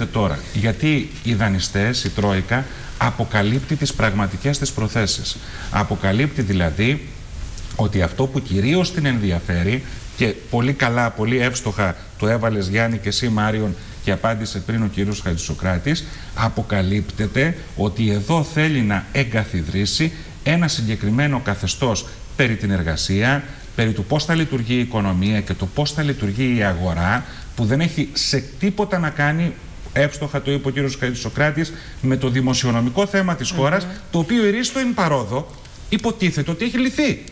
τώρα. Γιατί οι δανειστές, η Τρόικα, αποκαλύπτει τις πραγματικές της προθέσεις. Αποκαλύπτει δηλαδή ότι αυτό που κυρίως την ενδιαφέρει, και πολύ καλά, πολύ εύστοχα το έβαλες Γιάννη και εσύ Μάριον και απάντησε πριν ο κύριος Χατζησοκράτης, αποκαλύπτεται ότι εδώ θέλει να εγκαθιδρύσει ένα συγκεκριμένο καθεστώς περί την εργασία, περί του πώς θα λειτουργεί η οικονομία και το πώς θα λειτουργεί η αγορά, που δεν έχει σε τίποτα να κάνει, εύστοχα το είπε ο κύριος Χατζησοκράτης, με το δημοσιονομικό θέμα της χώρας, το οποίο η Ρίστο εν παρόδο υποτίθεται ότι έχει λυθεί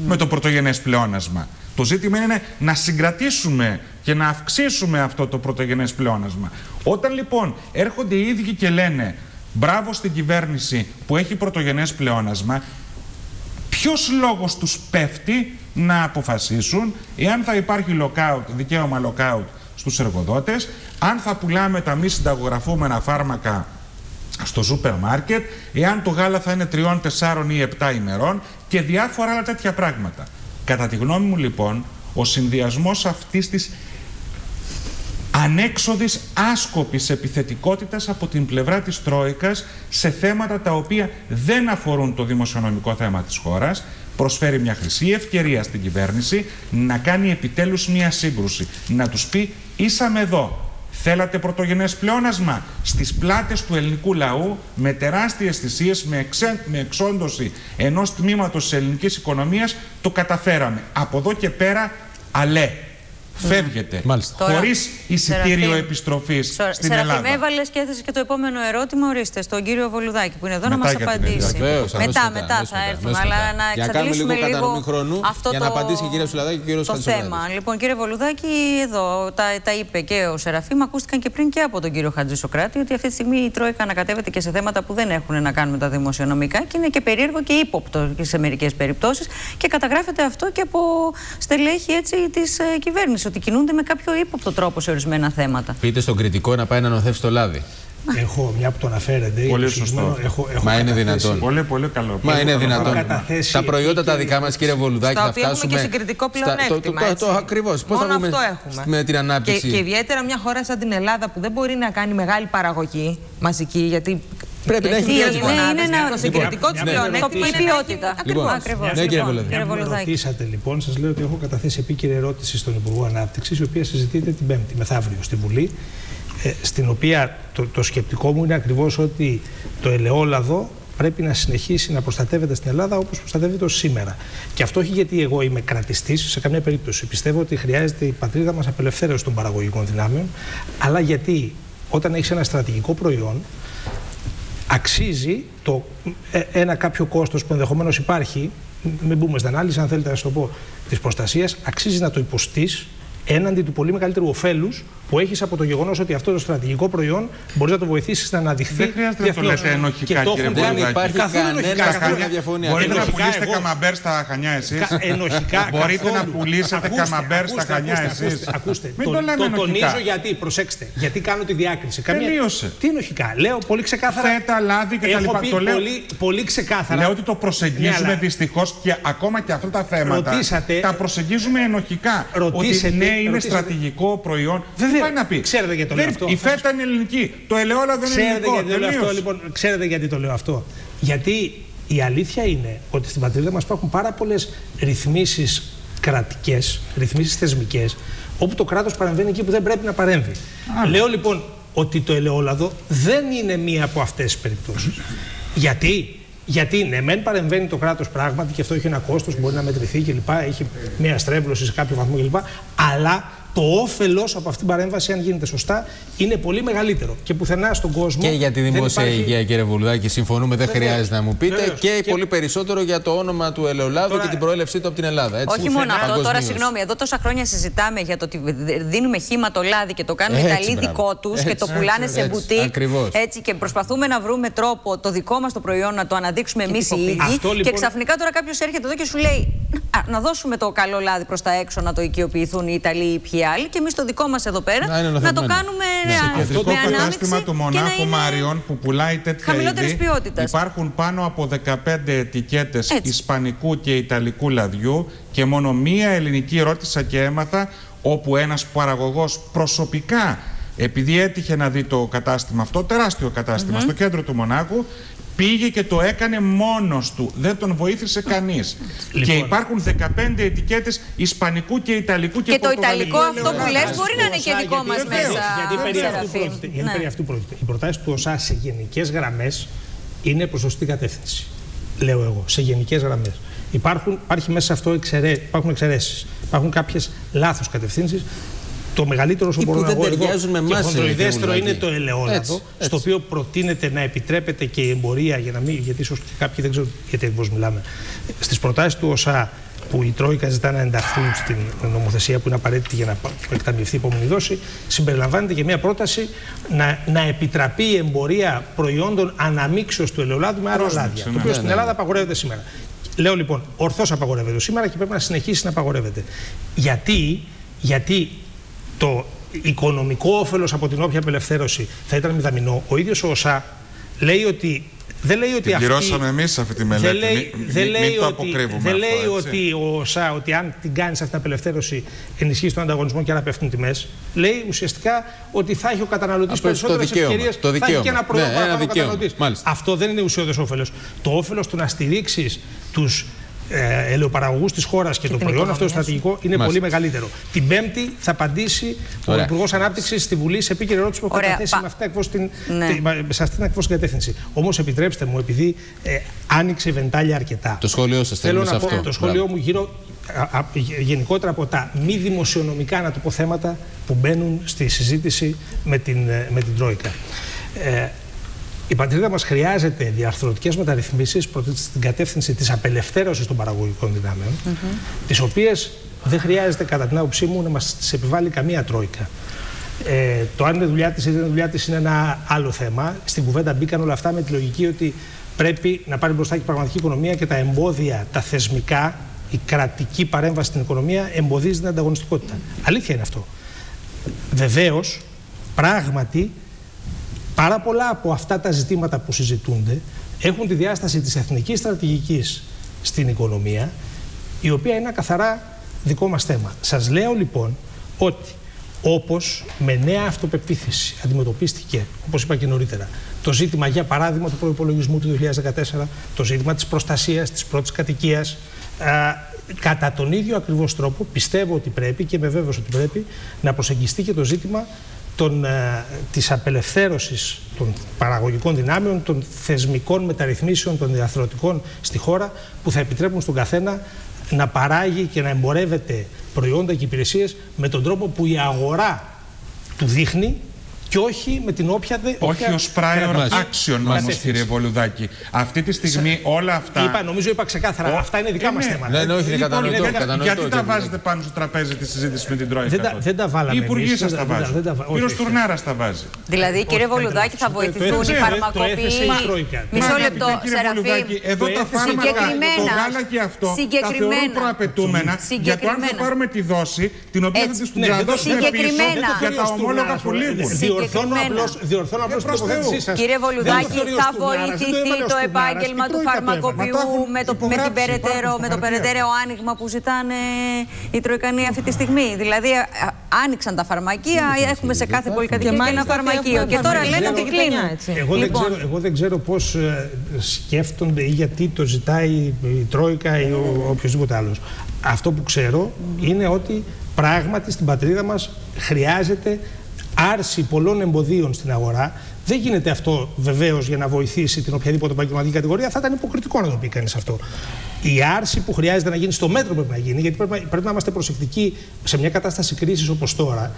με το πρωτογενές πλεόνασμα. Το ζήτημα είναι να συγκρατήσουμε και να αυξήσουμε αυτό το πρωτογενές πλεόνασμα. Όταν λοιπόν έρχονται οι ίδιοι και λένε μπράβο στην κυβέρνηση που έχει πρωτογενές πλεόνασμα, ποιος λόγος τους πέφτει να αποφασίσουν εάν θα υπάρχει lockout, δικαίωμα lockout στους εργοδότες, αν θα πουλάμε τα μη συνταγογραφούμενα φάρμακα στο σούπερ μάρκετ, εάν το γάλα θα είναι 3, 4 ή 7 ημερών και διάφορα άλλα τέτοια πράγματα. Κατά τη γνώμη μου λοιπόν, ο συνδυασμός αυτής της ανέξοδης άσκοπης επιθετικότητας από την πλευρά της Τρόικας σε θέματα τα οποία δεν αφορούν το δημοσιονομικό θέμα της χώρας, προσφέρει μια χρυσή ευκαιρία στην κυβέρνηση να κάνει επιτέλους μια σύγκρουση. Να τους πει, ήσαμε εδώ. Θέλατε πρωτογενές πλεόνασμα στις πλάτες του ελληνικού λαού, με τεράστιες θυσίες, με εξόντωση ενός τμήματος της ελληνικής οικονομίας, το καταφέραμε. Από εδώ και πέρα, αλέ. Φεύγετε. Χωρίς εισιτήριο επιστροφής στην Ελλάδα. Σεραφείμ, έβαλες και έθεσες και το επόμενο ερώτημα, ορίστε, στον κύριο Βολουδάκη που είναι εδώ μετά να μας απαντήσει. Μετά θα έρθουμε, αλλά να εξαντλήσουμε λίγο αυτό για να απαντήσει και η κυρία Σουλαδάκη και ο κύριος Χατζησοκράτης. θέμα. Λοιπόν, κύριε Βολουδάκη, εδώ τα είπε και ο Σεραφείμ, ακούστηκαν και πριν και από τον κύριο Χατζησοκράτη ότι αυτή τη στιγμή η Τρόικα ανακατεύεται και σε θέματα που δεν έχουν να κάνουν με τα δημοσιονομικά και είναι και περίεργο και ύποπτο σε μερικές περιπτώσεις και καταγράφεται αυτό και από στελέχη της κυβέρνησης, ότι κινούνται με κάποιο ύποπτο τρόπο σε ορισμένα θέματα. Πείτε στον κριτικό να πάει να νοθεύσει το λάδι. Έχω, μια που το αναφέρετε. Πολύ σωστό. Μα είναι δυνατόν. Πολύ καλό. Μα είναι δυνατόν. Τα προϊόντα τα δικά μας, κύριε Βολουδάκη, θα φτάσουμε. Έχουμε και συγκριτικό πλεονέκτημα. Ακριβώς. Πώς θα βγούμε με την ανάπτυξη. Και ιδιαίτερα μια χώρα σαν την Ελλάδα που δεν μπορεί να κάνει μεγάλη παραγωγή μαζική, γιατί. Πρέπει να έχει ένα συγκριτικό της πλεονέκτημα. Η ποιότητα. Ακριβώς. Ναι, κύριε Βολουδάκη. Αν με ρωτήσατε λοιπόν, σας λέω ότι έχω καταθέσει επίκαιρη ερώτηση στον Υπουργό Ανάπτυξης, η οποία συζητείται την Πέμπτη, μεθαύριο, στη Βουλή. Στην οποία το σκεπτικό μου είναι ακριβώς ότι το ελαιόλαδο πρέπει να συνεχίσει να προστατεύεται στην Ελλάδα όπως προστατεύεται ως σήμερα. Και αυτό όχι γιατί εγώ είμαι κρατιστής σε καμία περίπτωση. Πιστεύω ότι χρειάζεται η πατρίδα μας απελευθέρωση των παραγωγικών δυνάμεων, αλλά γιατί όταν έχεις ένα στρατηγικό προϊόν, αξίζει ένα κάποιο κόστος που ενδεχομένως υπάρχει, μην μπούμε στην ανάλυση, αν θέλετε να σας το πω, της προστασίας, αξίζει να το υποστείς έναντι του πολύ μεγαλύτερου ωφέλους που έχεις από το γεγονός ότι αυτό το στρατηγικό προϊόν μπορεί να το βοηθήσει να αναδειχθεί. Δεν χρειάζεται να το λέτε ενοχικά, κύριε Βολουδάκη. Δεν υπάρχει κανένα διαφωνία. Μπορείτε να πουλήσετε καμαμπέρ στα Χανιά εσείς. Μπορείτε να πουλήσετε καμαμπέρ στα Χανιά εσείς. Ακούστε, μην το λέμε το ενοχικά. τονίζω γιατί, προσέξτε, γιατί κάνω τη διάκριση. Τελείωσε. Τι ενοχικά, λέω πολύ ξεκάθαρα. Φέτα, λάδι και τα λοιπά. Το λέω πολύ ξεκάθαρα. Λέω ότι το προσεγγίζουμε δυστυχώς και ακόμα και αυτά τα θέματα τα προσεγγίζουμε ενοχικά. Ότι ναι, είναι στρατηγικό προϊόν. Πάει να πει. Ξέρετε γιατί το λέω αυτό. Η φέτα είναι ελληνική. Το ελαιόλαδο είναι ελληνικό. Λοιπόν, ξέρετε γιατί το λέω αυτό. Γιατί η αλήθεια είναι ότι στην πατρίδα μας υπάρχουν πάρα πολλές ρυθμίσεις κρατικές, ρυθμίσεις θεσμικές, όπου το κράτος παρεμβαίνει εκεί που δεν πρέπει να παρέμβει. Λέω λοιπόν ότι το ελαιόλαδο δεν είναι μία από αυτές τις περιπτώσεις. Γιατί ναι, μεν παρεμβαίνει το κράτος πράγματι και αυτό έχει ένα κόστος, μπορεί να μετρηθεί κλπ. Έχει μία στρέβλωση σε κάποιο βαθμό κλπ. Αλλά το όφελος από αυτήν την παρέμβαση, αν γίνεται σωστά, είναι πολύ μεγαλύτερο. Και πουθενά στον κόσμο. Και για τη δημόσια υγεία, κύριε Βολουδάκη, συμφωνούμε, δεν χρειάζεται να μου πείτε. Βεβαίως. Και πολύ περισσότερο για το όνομα του ελαιολάδου και την προέλευσή του από την Ελλάδα. Έτσι. Όχι μόνο αυτό. Τώρα, συγγνώμη, εδώ τόσα χρόνια συζητάμε για το ότι δίνουμε χήμα το λάδι και το κάνουν οι Ιταλοί δικό τους και το πουλάνε σε μπουτίκ. Έτσι, και προσπαθούμε να βρούμε τρόπο το δικό μας το προϊόν να το αναδείξουμε εμείς οι ίδιοι. Και ξαφνικά τώρα κάποιος έρχεται εδώ και σου λέει να δώσουμε το καλό λάδι προς τα έξω, να το οικειοποιηθούν οι Ιταλοί ή ποιοι άλλοι, και εμείς το δικό μας εδώ πέρα να το κάνουμε με ανάμειξη. Το κατάστημα του μονάχου είναι Μάριον που πουλάει τέτοια είδη, υπάρχουν πάνω από 15 ετικέτες ισπανικού και ιταλικού λαδιού και μόνο μία ελληνική ρώτησα και έμαθα, όπου ένας παραγωγός προσωπικά επειδή έτυχε να δει το κατάστημα αυτό, τεράστιο κατάστημα, στο κέντρο του Μονάκου, πήγε και το έκανε μόνος του. Δεν τον βοήθησε κανείς. Λοιπόν. Και υπάρχουν 15 ετικέτες ισπανικού και ιταλικού και πορτογαλικού. Και το ιταλικό αυτό που λες μπορεί να είναι και δικό μας μέσα. Γιατί περί αυτού πρόκειται. Οι προτάσεις του ΟΣΑ σε γενικές γραμμές είναι προς σωστή κατεύθυνση. Λέω εγώ, σε γενικές γραμμές. Υπάρχει μέσα σε αυτό υπάρχουν εξαιρέσεις. Υπάρχουν κάποιες λάθος κατευθύνσεις. Το μεγαλύτερο όσο μπορώ να πω εγώ και χονδροειδέστερο είναι το ελαιόλαδο, στο οποίο προτείνεται να επιτρέπεται και η εμπορία, γιατί ίσως κάποιοι δεν ξέρουν γιατί ακριβώς μιλάμε. Στις προτάσεις του ΟΣΑ που η Τρόικα ζητά να ενταχθούν στην νομοθεσία που είναι απαραίτητη για να εκταμιευθεί η επόμενη δόση, συμπεριλαμβάνεται και μια πρόταση να επιτραπεί η εμπορία προϊόντων αναμίξεως του ελαιολάδου με άλλα λάδια, το οποίο στην Ελλάδα απαγορεύεται σήμερα. Λέω λοιπόν, ορθώς απαγορεύεται σήμερα και πρέπει να συνεχίσει να απαγορεύεται. Γιατί το οικονομικό όφελος από την όποια απελευθέρωση θα ήταν μηδαμινό. Ο ίδιος ο ΟΣΑ λέει ότι δεν λέει ότι πληρώσαμε εμείς αυτή τη μελέτη. Δεν λέει ότι ο ΟΣΑ ότι αν την κάνεις αυτή την απελευθέρωση ενισχύει τον ανταγωνισμό και άρα πέφτουν τιμές. Λέει ουσιαστικά ότι θα έχει ο καταναλωτής περισσότερες ευκαιρίες, θα έχει και ένα προϊόν παραπάνω ο καταναλωτής. Αυτό δεν είναι ουσιώδες όφελος. Το όφελος του να στηρίξεις τους ελαιοπαραγωγούς της χώρας και το προϊόν αυτό στρατηγικό είναι πολύ μεγαλύτερο. Την Πέμπτη θα απαντήσει ο Υπουργός Ανάπτυξης στη Βουλή σε επίκαιρη ερώτηση που έχω καταθέσει σε αυτήν ακριβώς την κατεύθυνση. Όμως επιτρέψτε μου, επειδή άνοιξε βεντάλια αρκετά. Το σχόλιο σας θέλω να πω το σχόλιο μου γύρω γενικότερα από τα μη δημοσιονομικά να το πω θέματα που μπαίνουν στη συζήτηση με την Τρόικα. Η πατρίδα μας χρειάζεται διαρθρωτικές μεταρρυθμίσεις προς την κατεύθυνση της απελευθέρωσης των παραγωγικών δυνάμεων, τις οποίες δεν χρειάζεται κατά την άποψή μου να μας τις επιβάλλει καμία Τρόικα. Το αν είναι δουλειά της ή δεν είναι δουλειά της είναι ένα άλλο θέμα. Στην κουβέντα μπήκαν όλα αυτά με τη λογική ότι πρέπει να πάρει μπροστά και η πραγματική οικονομία και τα εμπόδια, τα θεσμικά, η κρατική παρέμβαση στην οικονομία εμποδίζει την ανταγωνιστικότητα. Αλήθεια είναι αυτό. Βεβαίως, πράγματι, πάρα πολλά από αυτά τα ζητήματα που συζητούνται έχουν τη διάσταση της εθνικής στρατηγικής στην οικονομία, η οποία είναι ένα καθαρά δικό μας θέμα. Σας λέω λοιπόν ότι όπως με νέα αυτοπεποίθηση αντιμετωπίστηκε, όπως είπα και νωρίτερα, το ζήτημα για παράδειγμα του προϋπολογισμού του 2014, το ζήτημα της προστασίας της πρώτης κατοικίας, κατά τον ίδιο ακριβώς τρόπο πιστεύω ότι πρέπει και είμαι βέβαιος ότι πρέπει να προσεγγιστεί και το ζήτημα της απελευθέρωσης των παραγωγικών δυνάμεων, των θεσμικών μεταρρυθμίσεων, των διαρθρωτικών στη χώρα που θα επιτρέπουν στον καθένα να παράγει και να εμπορεύεται προϊόντα και υπηρεσίες με τον τρόπο που η αγορά του δείχνει και όχι με την όποια... Όχι ως prior action όμως, κύριε Βολουδάκη. Αυτή τη στιγμή όλα αυτά... Νομίζω είπα ξεκάθαρα, αυτά είναι δικά μας θέματα. Ναι, όχι, είναι κατανοητό. Γιατί τα βάζετε πάνω στο τραπέζι τη συζήτηση με την Τρόικα? Δεν τα βάλαμε. Οι υπουργοί σας τα βάζουν. Ο κύριος Τουρνάρας τα βάζει. Δηλαδή, κύριε Βολουδάκη, θα βοηθηθούν οι φαρμακοποιοί... Μισό λεπτό, Σεραφείμ. Εδώ τα φάρμακα, το γάλα και αυτό, τα θεωρούν προαπαιτούμενα για το αν θα πάρουμε τη δόση, την οποία θα της δώσουμε πίσω για τα ομόλογα που λείπουν. Διορθώνω απλώς την τοποθέτησή σας. Κύριε Βολουδάκη, θα βοηθηθεί το επάγγελμα του φαρμακοποιού με το περαιτέρω άνοιγμα που ζητάνε οι Τροικανοί αυτή τη στιγμή? Δηλαδή, άνοιξαν τα φαρμακεία, έχουμε σε κάθε πολυκατοικία και ένα φαρμακείο. Και τώρα λένε ότι κλείνουν. Εγώ δεν ξέρω πώς σκέφτονται ή γιατί το ζητάει η Τρόικα ή οποιοδήποτε άλλος. Αυτό που ξέρω είναι ότι πράγματι στην πατρίδα μας χρειάζεται άρση πολλών εμποδίων στην αγορά. Δεν γίνεται αυτό βεβαίως για να βοηθήσει την οποιαδήποτε επαγγελματική κατηγορία. Θα ήταν υποκριτικό να το πει κανείς αυτό. Η άρση που χρειάζεται να γίνει στο μέτρο πρέπει να γίνει, γιατί πρέπει να είμαστε προσεκτικοί σε μια κατάσταση κρίσης όπως τώρα.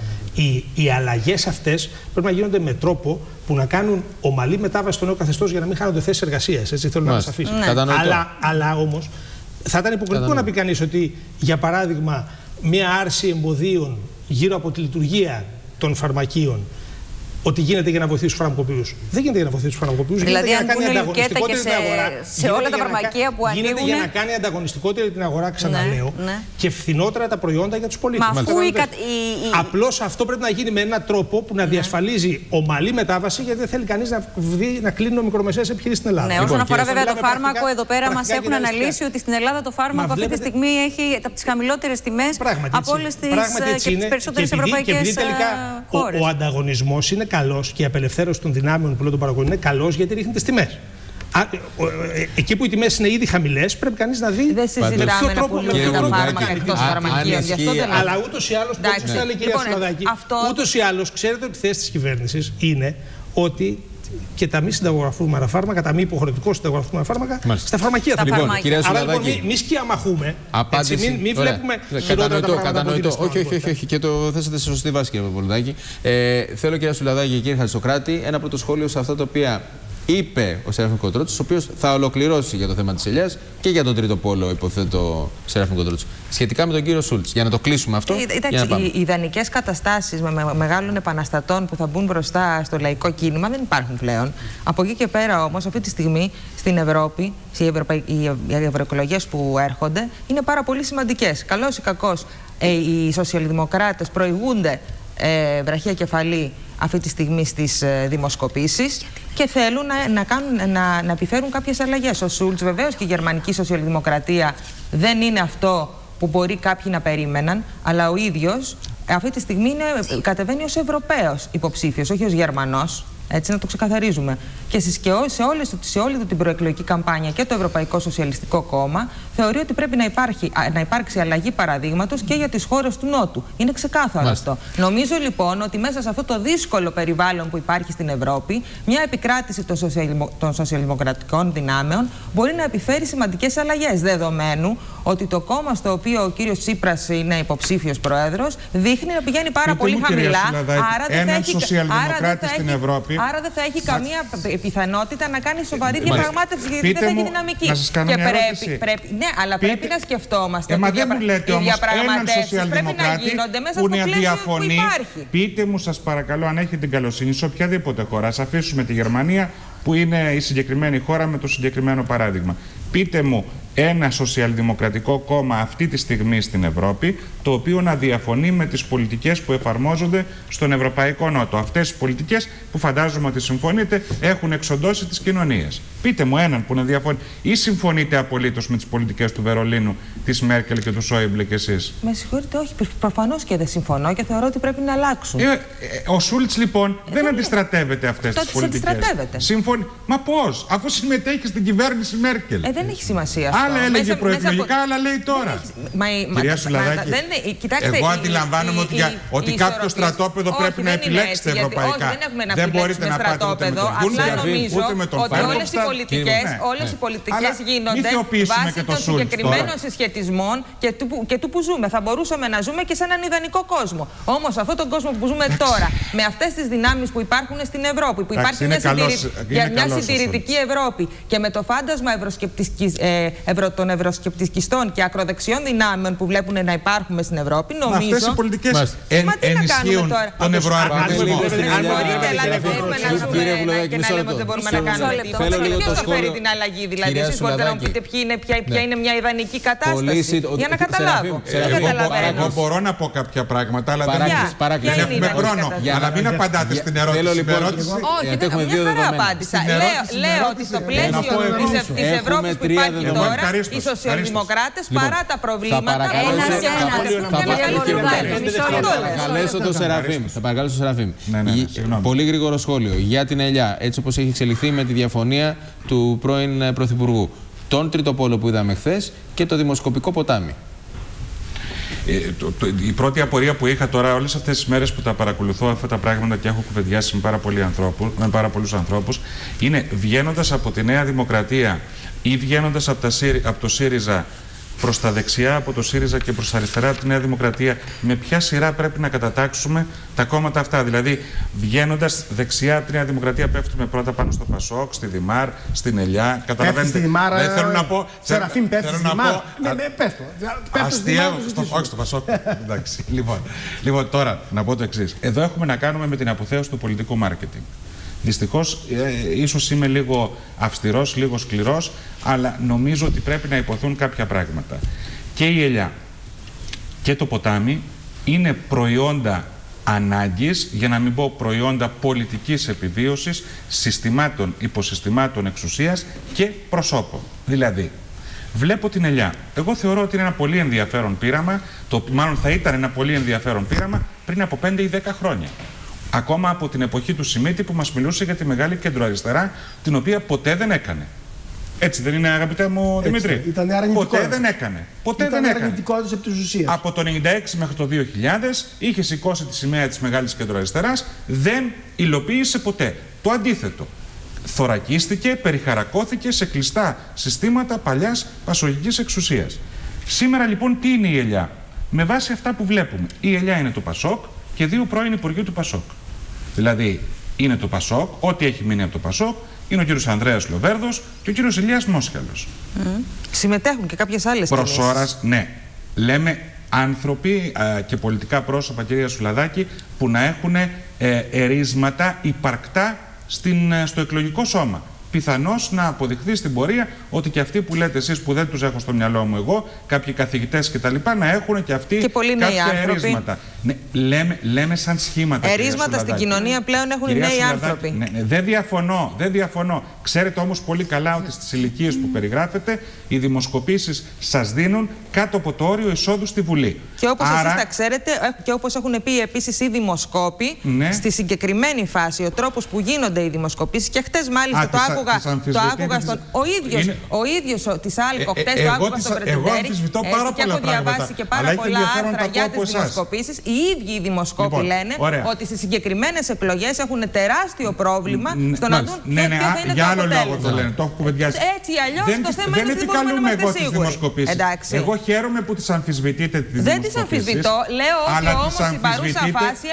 Οι αλλαγές αυτές πρέπει να γίνονται με τρόπο που να κάνουν ομαλή μετάβαση στο νέο καθεστώς για να μην χάνονται θέσεις εργασίας. Έτσι θέλω να μας αφήσει. Αλλά όμως θα ήταν υποκριτικό να πει κανείς ότι, για παράδειγμα, μια άρση εμποδίων γύρω από τη λειτουργία των φαρμακείων ότι γίνεται για να βοηθήσει τους φαρμακοποιούς. Δεν γίνεται για να βοηθήσει τους φαρμακοποιούς. Δηλαδή, γίνεται για να κάνει ανταγωνιστικότερη την αγορά. Σε όλα τα φαρμακεία που ανοίγουν. Γίνεται για να κάνει ανταγωνιστικότερη την αγορά, ξαναλέω, και φθηνότερα τα προϊόντα για τους πολίτες. Απλώς αυτό πρέπει να γίνει με έναν τρόπο που να διασφαλίζει ομαλή μετάβαση, γιατί δεν θέλει κανείς να κλείνουν μικρομεσαίες επιχειρήσεις στην Ελλάδα. Ναι, όσον αφορά βέβαια το φάρμακο, εδώ πέρα μας έχουν αναλύσει ότι στην Ελλάδα το φάρμακο αυτή τη στιγμή έχει από τις χαμηλότερες τιμές από όλες τις περισσότερες ευρωπαϊκές χώρες. Ο ανταγωνισμός είναι καλός και η απελευθέρωση των δυνάμεων που λέω των παραγωγών είναι καλός, γιατί ρίχνει τις τιμές. Εκεί που οι τιμές είναι ήδη χαμηλές, πρέπει κανείς να δει. Δεν συζητάμε να πουλούν τα φάρμακα εκτός φαρμακείων. Αλλά ούτως ή άλλως, όπως ήταν η κυρία Σουλαδάκη, ούτως ή άλλως ξέρετε ότι η θέση της κυβέρνησης είναι ότι και τα μη συνταγογραφούμενα φάρμακα, τα μη υποχρεωτικώς συνταγογραφούμενα φάρμακα, στα φαρμακεία θα λοιπόν, κυρία Σουλαδάκη, λοιπόν, μη σκιαμαχούμε. Μην βλέπουμε χειρότερα τα πράγματα. Όχι. Και το θέσατε σε σωστή βάση, κύριε Παπολουδάκη. Θέλω, κυρία Σουλαδάκη και κύριε Χατζησοκράτη, ένα πρώτο σχόλιο σε αυτά τα οποία είπε ο Σεράφιμ Κοντρότσης, ο οποίος θα ολοκληρώσει για το θέμα της ελιάς και για τον τρίτο πόλο, υποθέτω, Σεράφιμ Κοντρότσης. Σχετικά με τον κύριο Σούλτς. Για να το κλείσουμε αυτό. Εντάξει, οι ιδανικές καταστάσεις με μεγάλων επαναστατών που θα μπουν μπροστά στο λαϊκό κίνημα δεν υπάρχουν πλέον. Από εκεί και πέρα όμως, αυτή τη στιγμή στην Ευρώπη, οι ευρωεκλογές που έρχονται είναι πάρα πολύ σημαντικές. Καλώς ή κακώς, οι σοσιαλδημοκράτες προηγούνται βραχία κεφαλή αυτή τη στιγμή στις δημοσκοπήσεις και θέλουν να επιφέρουν κάποιες αλλαγές. Ο Σούλτς, βεβαίως, και η γερμανική σοσιαλδημοκρατία δεν είναι αυτό που μπορεί κάποιοι να περίμεναν, αλλά ο ίδιος αυτή τη στιγμή κατεβαίνει ως Ευρωπαίος υποψήφιος, όχι ως Γερμανός. Έτσι να το ξεκαθαρίζουμε. Και σε όλη την προεκλογική καμπάνια και το Ευρωπαϊκό Σοσιαλιστικό Κόμμα θεωρεί ότι πρέπει να υπάρξει αλλαγή παραδείγματος και για τις χώρες του Νότου. Είναι ξεκάθαρο αυτό. Νομίζω λοιπόν ότι μέσα σε αυτό το δύσκολο περιβάλλον που υπάρχει στην Ευρώπη, μια επικράτηση των σοσιαλδημοκρατικών δυνάμεων μπορεί να επιφέρει σημαντικές αλλαγές. Δεδομένου ότι το κόμμα στο οποίο ο κύριος Τσίπρας είναι υποψήφιος πρόεδρος δείχνει να πηγαίνει πάρα πολύ χαμηλά. Άρα δεν θα έχει καμία πιθανότητα να κάνει σοβαρή διαπραγμάτευση, γιατί δεν θα έχει δυναμική. Ναι, αλλά πρέπει να σκεφτόμαστε ότι οι διαπραγματεύσεις πρέπει να γίνονται μέσα στο πλαίσιο που υπάρχει. Πείτε μου, σας παρακαλώ, αν έχετε την καλοσύνη, σε οποιαδήποτε χώρα, ας αφήσουμε τη Γερμανία που είναι η συγκεκριμένη χώρα με το συγκεκριμένο παράδειγμα. Πείτε μου ένα σοσιαλδημοκρατικό κόμμα αυτή τη στιγμή στην Ευρώπη, το οποίο να διαφωνεί με τις πολιτικές που εφαρμόζονται στον Ευρωπαϊκό Νότο. Αυτές τις πολιτικές που φαντάζομαι ότι συμφωνείτε έχουν εξοντώσει τις κοινωνίες. Πείτε μου έναν που να διαφωνεί. Ή συμφωνείτε απολύτως με τις πολιτικές του Βερολίνου, της Μέρκελ και του Σόιμπλε κι εσείς? Με συγχωρείτε, όχι. Προφανώς και δεν συμφωνώ και θεωρώ ότι πρέπει να αλλάξουν. Ο Σούλτς λοιπόν δεν αντιστρατεύεται αυτές τις πολιτικές. Μα πώς, αφού συμμετέχει στην κυβέρνηση Μέρκελ? Δεν έχει σημασία. Άλλα έλεγε προεκλογικά, άλλα λέει τώρα. Κυρία Σουλαδάκη, εγώ αντιλαμβάνομαι ότι κάποιο στρατόπεδο πρέπει να επιλέξετε ευρωπαϊκά. Δεν μπορείτε να πάτε ούτε με τον Φέρμ, όλες οι πολιτικές γίνονται βάσει των συγκεκριμένων συσχετισμών και του που ζούμε. Θα μπορούσαμε να ζούμε και σε έναν ιδανικό κόσμο. Όμως αυτόν τον κόσμο που ζούμε τώρα, με αυτές τις δυνάμεις που υπάρχουν στην Ευρώπη, που υπάρχει μια συντηρητική Ευρώπη και με το φάντασμα των ευρωσκεπτικιστών και ακροδεξιών δυνάμεων που βλέπουν να υπάρχουν στην Ευρώπη, νομίζω. Αυτές οι πολιτικές ενισχύουν τον ευρωαρμονισμό. Αν μπορείτε, αλλά δεν μπορούμε να ζούμε και να λέμε ότι δεν μπορούμε να κάνουμε τίποτα. Ποιος θα φέρει την αλλαγή, δηλαδή? Εσείς μπορείτε να μου πείτε ποια είναι μια ιδανική κατάσταση, για να καταλάβω. Εγώ μπορώ να πω κάποια πράγματα, αλλά δεν έχουμε χρόνο. Αλλά μην απαντάτε στην ερώτηση. Όχι, μια χαρά απάντησα. Λέω ότι στο πλαίσιο της Ευρώπης που υπάρχει τώρα, οι σοσιαλδημοκράτες παρά τα προβλήματα. Θα παρακαλέσω τον Σεραφείμ. Πολύ γρήγορο σχόλιο για την ελιά, έτσι όπως έχει εξελιχθεί με τη διαφωνία του πρώην Πρωθυπουργού, τον τρίτο πόλο που είδαμε χθες και το δημοσκοπικό ποτάμι. Η πρώτη απορία που είχα τώρα, όλες αυτές τις μέρες που τα παρακολουθώ αυτά τα πράγματα και έχω κουβεντιάσει με πάρα πολλούς ανθρώπους, είναι βγαίνοντας από τη Νέα Δημοκρατία ή βγαίνοντας από το ΣΥΡΙΖΑ, προς τα δεξιά από το ΣΥΡΙΖΑ και προς τα αριστερά από τη Νέα Δημοκρατία, με ποια σειρά πρέπει να κατατάξουμε τα κόμματα αυτά. Δηλαδή, βγαίνοντας δεξιά από τη Νέα Δημοκρατία, πέφτουμε πρώτα πάνω στο ΠΑΣΟΚ, στη ΔΙΜΑΡ, στην ΕΛΙΑ. Καταλαβαίνετε. Στη ΔΙΜΑΡ, δεν θέλω να πω. Σεραφείμ, πέφτει στη ΔΙΜΑΡ. Αστεία, όχι στο ΠΑΣΟΚ. Εντάξει. Λοιπόν, τώρα να πω το εξής. Εδώ έχουμε να κάνουμε με την αποθέωση του πολιτικού μάρκετινγκ. Δυστυχώς, ίσως είμαι λίγο αυστηρός, λίγο σκληρός, αλλά νομίζω ότι πρέπει να υποθούν κάποια πράγματα. Και η ελιά και το ποτάμι είναι προϊόντα ανάγκης, για να μην πω προϊόντα πολιτικής επιβίωσης, συστημάτων, υποσυστημάτων εξουσίας και προσώπων. Δηλαδή, βλέπω την ελιά. Εγώ θεωρώ ότι είναι ένα πολύ ενδιαφέρον πείραμα, μάλλον θα ήταν ένα πολύ ενδιαφέρον πείραμα πριν από 5 ή 10 χρόνια. Ακόμα από την εποχή του Σιμίτη που μας μιλούσε για τη μεγάλη κεντροαριστερά, την οποία ποτέ δεν έκανε. Έτσι δεν είναι, αγαπητέ μου Δημήτρη? Ποτέ δεν έκανε. Ήταν αρνητικότητας επί της ουσίας. Από το 1996 μέχρι το 2000 είχε σηκώσει τη σημαία της μεγάλης κεντροαριστεράς, δεν υλοποίησε ποτέ. Το αντίθετο. Θωρακίστηκε, περιχαρακώθηκε σε κλειστά συστήματα παλιάς πασογικής εξουσίας. Σήμερα λοιπόν τι είναι η ελιά? Με βάση αυτά που βλέπουμε, η ελιά είναι το ΠΑΣΟΚ και 2 πρώην υπουργοί του ΠΑΣΟΚ. Δηλαδή, είναι το ΠΑΣΟΚ, ό,τι έχει μείνει από το ΠΑΣΟΚ, είναι ο κύριος Ανδρέας Λοβέρδος και ο κύριος Ηλίας Μόσχαλος. Συμμετέχουν και κάποιες άλλες προς ώρας, ναι. Λέμε άνθρωποι και πολιτικά πρόσωπα, κυρία Σουλαδάκη, που να έχουν ερίσματα υπαρκτά στο εκλογικό σώμα. Πιθανώς να αποδειχθεί στην πορεία ότι και αυτοί που λέτε εσείς, που δεν τους έχω στο μυαλό μου εγώ, κάποιοι καθηγητές κτλ., να έχουν και αυτοί κάποια ερίσματα. Ναι, λέμε σαν σχήματα. Ερίσματα στην κοινωνία πλέον έχουν οι νέοι άνθρωποι. Ναι, δεν διαφωνώ. Ξέρετε όμως πολύ καλά ότι στις ηλικίες που περιγράφετε, οι δημοσκοπήσεις σας δίνουν κάτω από το όριο εισόδου στη Βουλή. Και όπως εσείς τα ξέρετε, και όπως έχουν πει επίσης οι δημοσκόποι, στη συγκεκριμένη φάση, ο τρόπος που γίνονται οι δημοσκοπήσεις, και χτες μάλιστα το άκουγα στον. Ο ίδιος της ΑΛΚΟ χτες το άκουγα στον Πρετεντέρη. Και έχω διαβάσει και πάρα πολλά άρθρα για τις δημοσκοπήσεις. Οι ίδιοι οι δημοσκόποι λένε ότι στις συγκεκριμένες εκλογές έχουν τεράστιο πρόβλημα στο να δουν ποιο θα είναι το αποτέλεσμα. Το έχω κουβεντιάσει. Έτσι αλλιώς το θέμα είναι ότι μπορούμε να είμαστε σίγουροι. Εγώ χαίρομαι που τις αμφισβητείτε τις δημοσκοπήσεις. Δεν τις αμφισβητώ. Λέω ότι όμως στην παρούσα φάση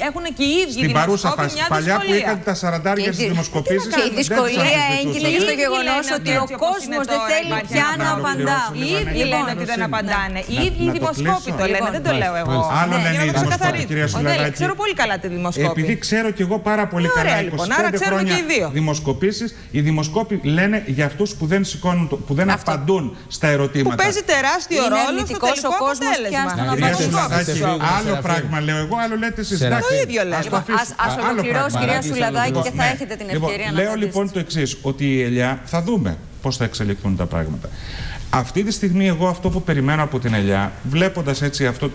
έχουν και οι ίδιοι δημοσκόποι μια δυσκολία. Παλιά που είχαν τα 40 στις δημοσκοπήσεις. Και η δυσκολία έγκυται στο γεγονός ότι ο κόσμος δεν θέλει πια να απαντά. Οι ίδιοι λένε ότι δεν απαντάνε. Οι ίδιοι οι δημοσκόποι το λένε, δεν το λέω εγώ. Άλλο λένε οι δημοσκόποι, κυρία Σουλαδάκη. Ξέρω πολύ καλά τη δημοσκόπη. Επειδή ξέρω κι εγώ πάρα πολύ καλά 25 χρόνια δημοσκοπήσεις, οι δημοσκόποι λένε για αυτούς που δεν σηκώνουν, που δεν απαντούν στα ερωτήματα. Που παίζει τεράστιο ρόλο στο τελικό αποτέλεσμα. Άλλο πράγμα λέω εγώ, άλλο λέτε εσείς. Το ίδιο λέω. Ας ολοκληρώσει, κυρία Σουλαδάκη, και θα έχετε την ευκαιρία να λέω λοιπόν το εξής, ότι η ελιά θα δούμε πώς θα εξελιχθούν τα πράγματα. Αυτή τη στιγμή εγώ αυτό που περιμένω από την ελιά, βλέποντας έτσι αυτό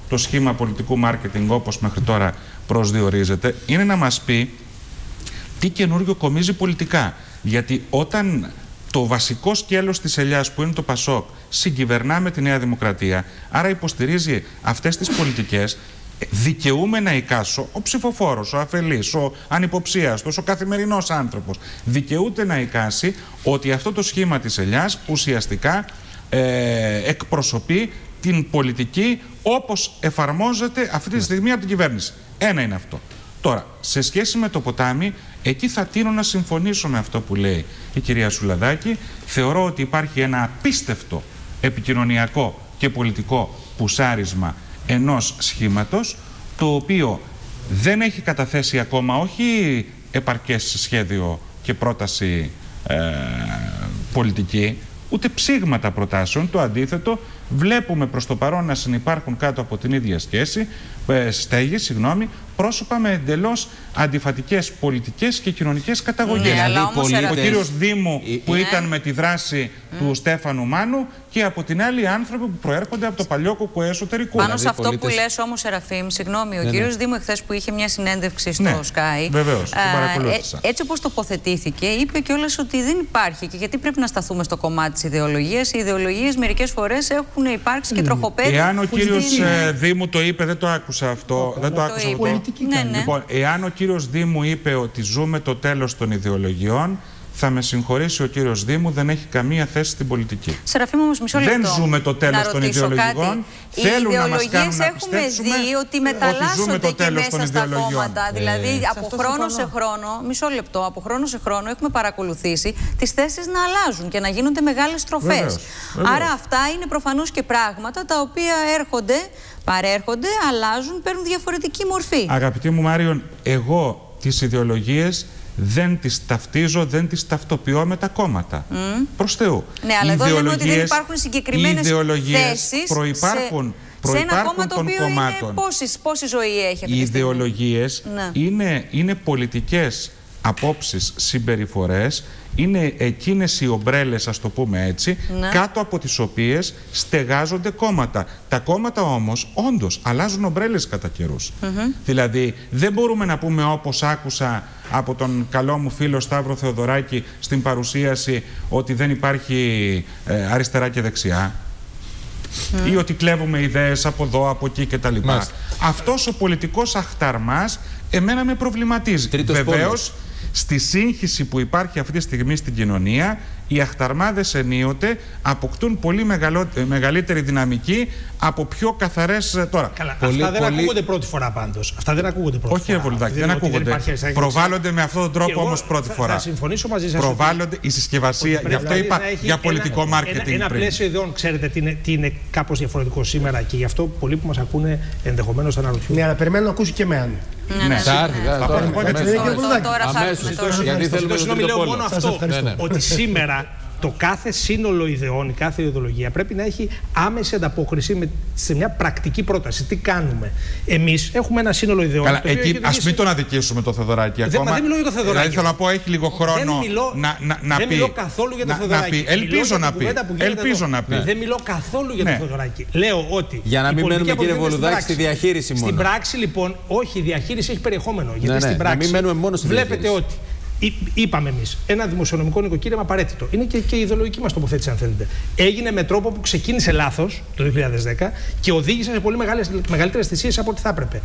το σχήμα πολιτικού μάρκετινγκ όπως μέχρι τώρα προσδιορίζεται, είναι να μας πει τι καινούριο κομίζει πολιτικά. Γιατί όταν το βασικό σκέλος της ελιάς, που είναι το ΠΑΣΟΚ, συγκυβερνά με τη Νέα Δημοκρατία, άρα υποστηρίζει αυτές τις πολιτικές, δικαιούμαι να εικάσω, ο ψηφοφόρος, ο αφελής, ο ανυποψίαστος, ο καθημερινός άνθρωπος, δικαιούται να εικάσει ότι αυτό το σχήμα της ελιάς ουσιαστικά εκπροσωπεί την πολιτική όπως εφαρμόζεται αυτή τη στιγμή από την κυβέρνηση. Ένα είναι αυτό. Τώρα, σε σχέση με το ποτάμι, εκεί θα τείνω να συμφωνήσω με αυτό που λέει η κυρία Σουλαδάκη. Θεωρώ ότι υπάρχει ένα απίστευτο επικοινωνιακό και πολιτικό πουσάρισμα ενός σχήματος, το οποίο δεν έχει καταθέσει ακόμα όχι επαρκές σχέδιο και πρόταση πολιτική, ούτε ψήγματα προτάσεων. Το αντίθετο, βλέπουμε προς το παρόν να συνυπάρχουν κάτω από την ίδια στέγη, πρόσωπα με εντελώς αντιφατικές πολιτικές και κοινωνικές καταγωγές. Ο κύριος Δήμου που ήταν με τη δράση του Στέφανου Μάνου, και από την άλλη άνθρωποι που προέρχονται από το παλιό ΚΚΕ εσωτερικό. Πάνω σε αυτό που λες όμως, Σεραφείμ, συγγνώμη, ο κύριος Δήμου εχθές που είχε μια συνέντευξη στο Sky, βεβαίως, το παρακολούθησα. Έτσι όπως τοποθετήθηκε, είπε κιόλας ότι δεν υπάρχει, και γιατί πρέπει να σταθούμε στο κομμάτι της ιδεολογίας. Οι ιδεολογίες μερικές φορές έχουν υπάρξει και τροχοπέδι. Εάν ο κύριος Δήμου το είπε, δεν το άκουσα αυτό. Δεν το άκουσα αυτό. Ναι. Λοιπόν, εάν ο κύριος Δήμου είπε ότι ζούμε το τέλος των ιδεολογιών, θα με συγχωρήσει ο κύριος Δήμου, δεν έχει καμία θέση στην πολιτική. Σεραφείμ, όμως, μισό λεπτό. Δεν ζούμε το τέλος των ιδεολογικών. Θέλουν να μας κάνουν να πιστέψουμε ότι μεταλλάσσονται και μέσα στα κόμματα. Δηλαδή, από χρόνο σε χρόνο, μισό λεπτό, από χρόνο σε χρόνο έχουμε παρακολουθήσει τις θέσεις να αλλάζουν και να γίνονται μεγάλες στροφές. Άρα αυτά είναι προφανώς και πράγματα τα οποία παρέρχονται, αλλάζουν, παίρνουν διαφορετική μορφή. Αγαπητοί μου Μάριον, εγώ τις ιδεολογίες δεν τις ταυτίζω, δεν τις ταυτοποιώ με τα κόμματα. Προς Θεού. Ναι, αλλά εδώ λέμε ότι δεν υπάρχουν συγκεκριμένες θέσεις προϋπάρχουν σε ένα κόμμα το οποίο κομμάτων. Είναι πόση ζωή έχει αυτή οι τη στιγμή. ιδεολογίες είναι πολιτικές απόψεις, συμπεριφορές, είναι εκείνες οι ομπρέλες, ας το πούμε έτσι, κάτω από τις οποίες στεγάζονται κόμματα. Τα κόμματα όμως όντως αλλάζουν ομπρέλες κατά καιρούς. Δηλαδή δεν μπορούμε να πούμε, όπως άκουσα από τον καλό μου φίλο Σταύρο Θεοδωράκη στην παρουσίαση, ότι δεν υπάρχει αριστερά και δεξιά. Ή ότι κλέβουμε ιδέες από εδώ, από εκεί κτλ. Αυτός ο πολιτικός αχταρμάς εμένα με προβληματίζει. Βεβαίως, στη σύγχυση που υπάρχει αυτή τη στιγμή στην κοινωνία, οι αχταρμάδες ενίοτε αποκτούν πολύ μεγαλύτερη δυναμική από πιο καθαρές τώρα. Καλά, αυτά δεν ακούγονται πρώτη φορά πάντως. Αυτά δεν ακούγονται πρώτη φορά. Όχι, Βολιδάκη, δεν ακούγονται. Προβάλλονται με αυτόν τον τρόπο όμως πρώτη φορά. Θα συμφωνήσω μαζί σας. Προβάλλονται η συσκευασία. Γι' αυτό είπα για πολιτικό μάρκετινγκ. Ένα πλαίσιο ιδεών, ξέρετε τι είναι κάπως διαφορετικό σήμερα και γι' αυτό πολλοί που μας ακούνε ενδεχομένως θα αναρωτιούνται. Ναι, αλλά περιμένω να ακούσει και εμένα. Ναι, γιατί θέλουμε να λέω μόνο αυτό, ότι σήμερα το κάθε σύνολο ιδεών, η κάθε ιδεολογία πρέπει να έχει άμεση ανταπόκριση σε μια πρακτική πρόταση. Τι κάνουμε? Εμείς έχουμε ένα σύνολο ιδεών. Καλά, εκεί ας μην τον αδικήσουμε το Θεοδωράκη ακόμα. Δεν μιλώ για το Θεοδωράκη. Δηλαδή θέλω να πω, έχει λίγο χρόνο να πει. Δεν μιλώ καθόλου για το Θεοδωράκη. Ελπίζω να πει. Δεν μιλώ καθόλου για το Θεοδωράκη. Λέω ότι. Για να μην μένουμε, κύριε Βολουδάκη, στη διαχείριση μόνο. Στην πράξη, λοιπόν, όχι, η διαχείριση έχει περιεχόμενο. Γιατί στην πράξη βλέπετε ότι. Είπαμε εμείς, ένα δημοσιονομικό νοικοκύρεμα απαραίτητο. Είναι και η ιδεολογική μας τοποθέτηση, αν θέλετε. Έγινε με τρόπο που ξεκίνησε λάθος το 2010 και οδήγησε σε πολύ μεγαλύτερες θυσίες από ό,τι θα έπρεπε.